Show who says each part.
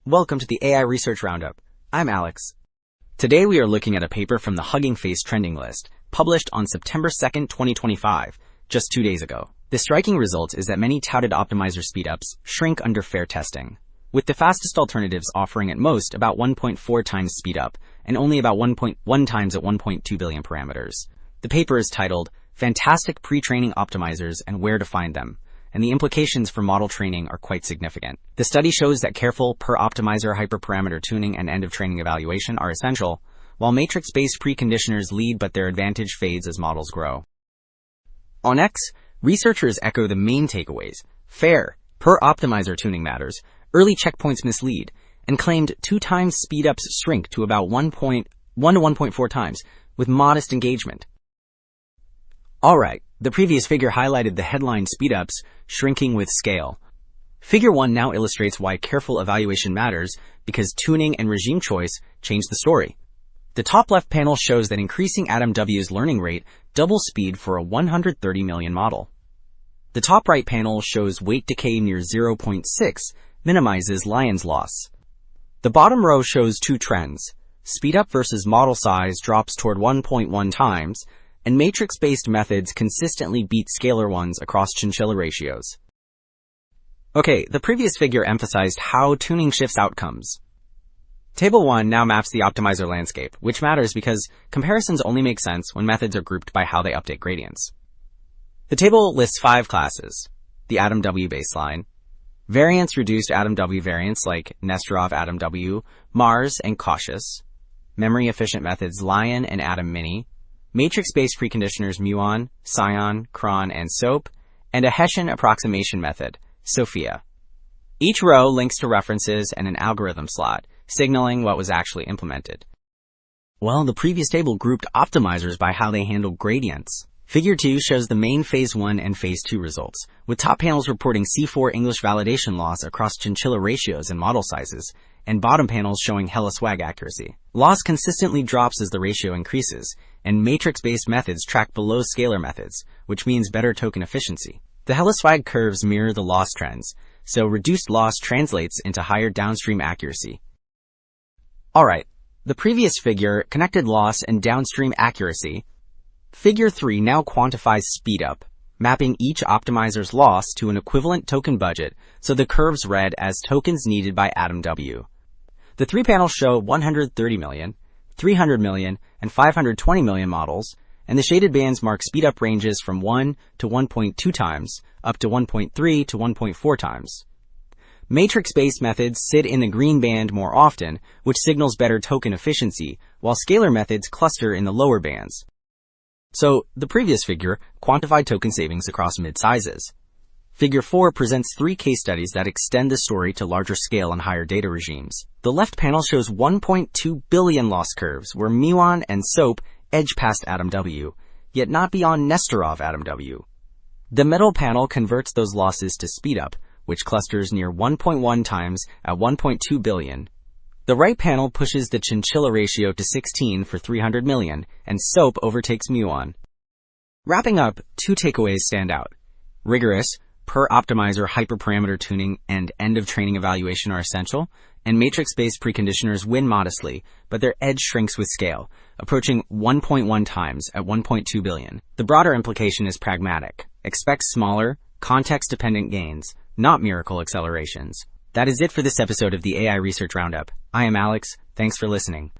Speaker 1: Welcome to the AI Research Roundup. I'm Alex. Today we are looking at a paper from the Hugging Face trending list, published on September 2nd, 2025, just 2 days ago. The striking result is that many touted optimizer speedups shrink under fair testing, with the fastest alternatives offering at most about 1.4 times speedup and only about 1.1 times at 1.2 billion parameters. The paper is titled, Fantastic Pre-Training Optimizers and Where to Find Them, and the implications for model training are quite significant. The study shows that careful per-optimizer hyperparameter tuning and end-of-training evaluation are essential, while matrix-based preconditioners lead but their advantage fades as models grow. On X, researchers echo the main takeaways. Fair, per-optimizer tuning matters, early checkpoints mislead, and claimed 2 times speedups shrink to about 1 to 1.4 times, with modest engagement. Alright, the previous figure highlighted the headline speedups shrinking with scale. Figure 1 now illustrates why careful evaluation matters because tuning and regime choice change the story. The top left panel shows that increasing AdamW's learning rate doubles speed for a 130 million model. The top right panel shows weight decay near 0.6 minimizes Lyon's loss. The bottom row shows 2 trends. Speedup versus model size drops toward 1.1 times, and matrix-based methods consistently beat scalar ones across chinchilla ratios. Okay, the previous figure emphasized how tuning shifts outcomes. Table 1 now maps the optimizer landscape, which matters because comparisons only make sense when methods are grouped by how they update gradients. The table lists 5 classes: the AdamW baseline, variance-reduced AdamW variants like Nesterov AdamW, Mars, and Cautious, memory-efficient methods Lion and AdamMini, matrix-based preconditioners Muon, Muon and Soap, and a Hessian approximation method, Sophia. Each row links to references and an algorithm slot, signaling what was actually implemented. Well, the previous table grouped optimizers by how they handled gradients. Figure 2 shows the main Phase 1 and Phase 2 results, with top panels reporting C4 English validation loss across chinchilla ratios and model sizes, and bottom panels showing hella swag accuracy. Loss consistently drops as the ratio increases, and matrix-based methods track below scalar methods, which means better token efficiency. The hella swag curves mirror the loss trends, so reduced loss translates into higher downstream accuracy. Alright, the previous figure connected loss and downstream accuracy. Figure 3 now quantifies speedup, mapping each optimizer's loss to an equivalent token budget, so the curves read as tokens needed by AdamW. The 3 panels show 130 million, 300 million, and 520 million models, and the shaded bands mark speedup ranges from 1 to 1.2 times, up to 1.3 to 1.4 times. Matrix-based methods sit in the green band more often, which signals better token efficiency, while scalar methods cluster in the lower bands. So, the previous figure quantified token savings across mid-sizes. Figure 4 presents 3 case studies that extend the story to larger scale and higher data regimes. The left panel shows 1.2 billion loss curves, where Muon and Soap edge past AdamW, yet not beyond Nesterov AdamW. The middle panel converts those losses to speedup, which clusters near 1.1 times at 1.2 billion. The right panel pushes the chinchilla ratio to 16 for 300 million, and Soap overtakes Muon. Wrapping up, 2 takeaways stand out. Rigorous, per-optimizer hyperparameter tuning and end-of-training evaluation are essential, and matrix-based preconditioners win modestly, but their edge shrinks with scale, approaching 1.1 times at 1.2 billion. The broader implication is pragmatic. Expect smaller, context-dependent gains, not miracle accelerations. That is it for this episode of the AI Research Roundup. I am Alex. Thanks for listening.